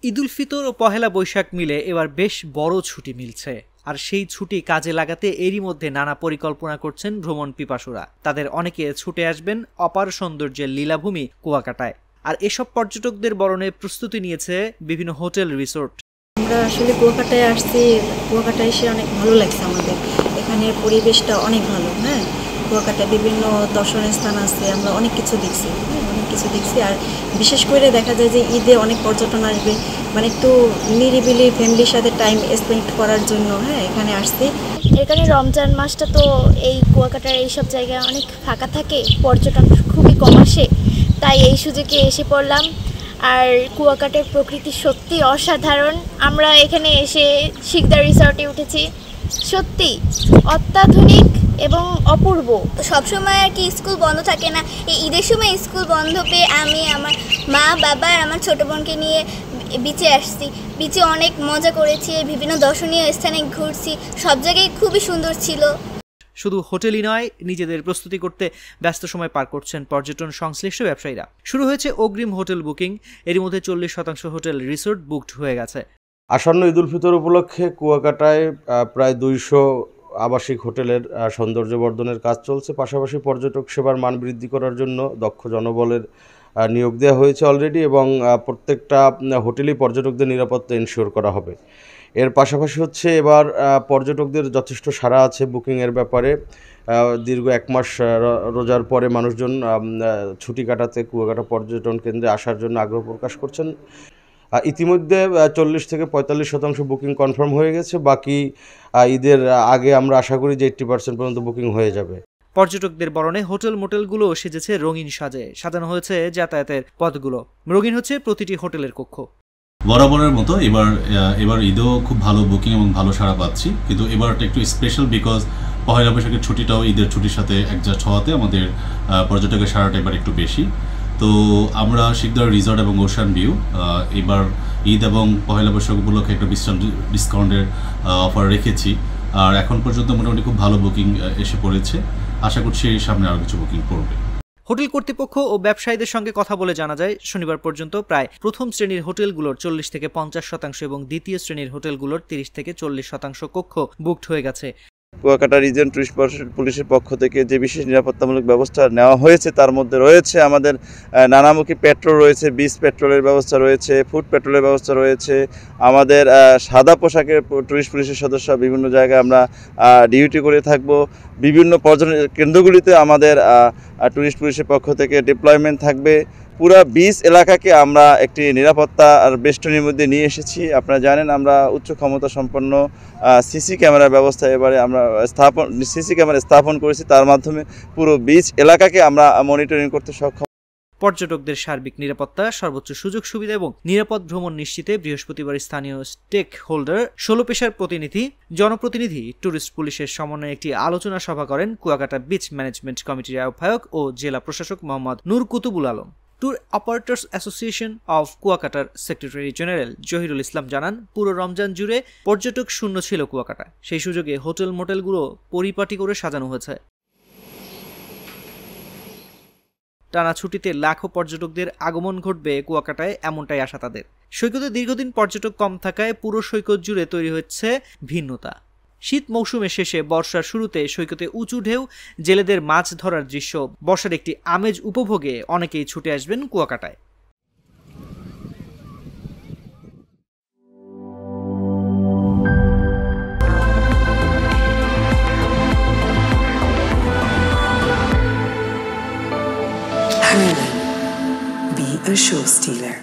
ঈদ উল ফিতর ও পহেলা বৈশাখ মিলে এবার বেশ বড় ছুটি মিলছে। আর সেই ছুটি কাজে লাগাতে এরই মধ্যে নানা পরিকল্পনা করছেন ভ্রমণ পিপাসুরা। তাদের অনেকে ছুটে আসবেন অপার সৌন্দর্যের লীলাভূমি কুয়াকাটায়। আর এসব পর্যটকদের বরণে প্রস্তুতি নিয়েছে বিভিন্ন হোটেল রিসোর্ট। আমরা আসলে কুয়াকাটায় আসছি, কুয়াকাটায় এসে অনেক ভালো লাগছে আমাদের। এখানে পরিবেশটা অনেক ভালো। হ্যাঁ, কুয়াকাটায় বিভিন্ন দর্শনীয় স্থান আছে, আমরা অনেক কিছু দেখছি। আর বিশেষ করে দেখা যায় যে ঈদে অনেক পর্যটন আসবে, মানে একটু নিরিবিলি ফ্যামিলির সাথে টাইম স্পেন্ড করার জন্য এখানে আসছি। এখানে রমজান মাসটা তো এই কুয়াকাটার এইসব জায়গায় অনেক ফাঁকা থাকে, পর্যটন খুবই কম আসে, তাই এই সুযোগে এসে পড়লাম। আর কুয়াকাটার প্রকৃতি সত্যি অসাধারণ। আমরা এখানে এসে শিকদার রিসর্টে উঠেছি, সত্যি অত্যাধুনিক এবং অপূর্ব। সবসময় আর কি স্কুল বন্ধ থাকে না, এই ঈদের সময় স্কুল বন্ধ পেয়ে আমি আমার মা বাবা আর আমার ছোটো বোনকে নিয়ে বিচে আসছি। বিচে অনেক মজা করেছি, বিভিন্ন দর্শনীয় স্থানে ঘুরছি, সব জায়গায় খুবই সুন্দর ছিল। শুধু হোটেলই নয়, নিজেদের প্রস্তুতি করতে ব্যস্ত সময় পার করছেন পর্যটন সংশ্লিষ্ট ব্যবসায়ীরা। শুরু হয়েছে অগ্রিম হোটেল বুকিং, এর মধ্যে 40% হোটেল রিসোর্ট বুকড হয়ে গেছে। আসন্ন ঈদ উল ফিতর উপলক্ষে কুয়াকাটায় প্রায় 200 আবাসিক হোটেলের সৌন্দর্যবর্ধনের কাজ চলছে। পাশাপাশি পর্যটক সেবার মান বৃদ্ধি করার জন্য দক্ষ জনবলের নিয়োগ দেওয়া হয়েছে অলরেডি, এবং প্রত্যেকটা হোটেলেই পর্যটকদের নিরাপত্তা এনশিওর করা হবে। এর পাশাপাশি হচ্ছে এবার পর্যটকদের যথেষ্ট সাড়া আছে বুকিংয়ের ব্যাপারে। দীর্ঘ 1 মাস রোজার পরে মানুষজন ছুটি কাটাতে কুয়াকাটা পর্যটন কেন্দ্রে আসার জন্য আগ্রহ প্রকাশ করছেন। ইতিমধ্যে 40 থেকে 45% বুকিং কনফার্ম হয়ে গেছে। বাকি ঈদের আগে আমরা আশা করি যে 80% পর্যন্ত বুকিং হয়ে যাবে। পর্যটকদের বরণে হোটেল মোটেলগুলো সেজেছে রঙিন সাজে, সাজানো হয়েছে যাতায়াতের পথগুলো, রঙিন হচ্ছে প্রতিটি হোটেলের কক্ষ। বরাবরের মতো এবার ঈদেও খুব ভালো বুকিং এবং ভালো সাড়া পাচ্ছি, কিন্তু এবারটা একটু স্পেশাল বিকজ পহেলা বৈশাখের ছুটিটাও ঈদের ছুটির সাথে অ্যাডজাস্ট হওয়াতে আমাদের পর্যটকের সাড়াটা এবার একটু বেশি। তো আমরা শিকদার রিসর্ট এবং ওশান ভিউ এবার ঈদ এবং পহেলা বৈশাখ উপলক্ষে একটা ডিসকাউন্টের অফার রেখেছি। আর এখন পর্যন্ত মোটামুটি খুব ভালো বুকিং এসে পড়েছে, আশা করছি সামনে আরও কিছু বুকিং পড়বে। হোটেল কর্তৃপক্ষ ও ব্যবসায়ীদের সঙ্গে কথা বলে জানা যায়, শনিবার পর্যন্ত প্রায় প্রথম শ্রেণীর হোটেলগুলোর 40 থেকে 50% এবং দ্বিতীয় শ্রেণীর হোটেলগুলোর 30 থেকে 40% কক্ষ বুকড হয়ে গেছে। কুয়াকাটা রিজিয়ন টুরিস্ট পুলিশের পক্ষ থেকে যে বিশেষ নিরাপত্তামূলক ব্যবস্থা নেওয়া হয়েছে তার মধ্যে রয়েছে আমাদের নানামুখী পেট্রোল রয়েছে, বিচ পেট্রোলের ব্যবস্থা রয়েছে, ফুড পেট্রোলের ব্যবস্থা রয়েছে। আমাদের সাদা পোশাকের টুরিস্ট পুলিশের সদস্য বিভিন্ন জায়গায় আমরা ডিউটি করে থাকব। বিভিন্ন পর্যটন কেন্দ্রগুলিতে আমাদের টুরিস্ট পুলিশের পক্ষ থেকে ডিপ্লয়মেন্ট থাকবে। পুরা বিচ এলাকাকে আমরা একটি নিরাপত্তা আর বেষ্টনীর মধ্যে নিয়ে এসেছি। আপনারা জানেন আমরা উচ্চ ক্ষমতা সম্পন্ন সিসি ক্যামেরার ব্যবস্থা এবারে আমরা সিসি ক্যামেরা স্থাপন করেছি, তার মাধ্যমে পুরো বিচ এলাকাকে আমরা মনিটরিং করতে সক্ষম। পর্যটকদের সার্বিক নিরাপত্তা, সর্বোচ্চ সুযোগ সুবিধা এবং নিরাপদ ভ্রমণ নিশ্চিতে বৃহস্পতিবার স্থানীয় স্টেক হোল্ডার, 16 পেশার প্রতিনিধি, জনপ্রতিনিধি, টুরিস্ট পুলিশের সমন্বয়ে একটি আলোচনা সভা করেন কুয়াকাটা বিচ ম্যানেজমেন্ট কমিটির আহ্বায়ক ও জেলা প্রশাসক Mohammad Nur Kutubul Alam. Tour operators association of কুয়াকাটার সেক্রেটারি জেনারেল জহিরুল ইসলাম জানান, পুরো রমজান জুড়ে পর্যটক শূন্য ছিল কুয়াকাটা। সেই সুযোগে হোটেল মোটেলগুলো পরিপাটি করে সাজানো হয়েছে। টানা ছুটিতে লাখো পর্যটকদের আগমন ঘটবে কুয়াকাটায়, এমনটাই আশা তাদের। সৈকতে দীর্ঘদিন পর্যটক কম থাকায় পুরো সৈকত জুড়ে তৈরি হচ্ছে ভিন্নতা। শীত মৌসুমের শেষে বর্ষার শুরুতে সৈকতে উঁচু ঢেউ, জেলেদের মাছ ধরার দৃশ্য, বর্ষার একটি আমেজ উপভোগে অনেকেই ছুটে আসবেন কুয়াকাটায়। Harley, be a show stealer.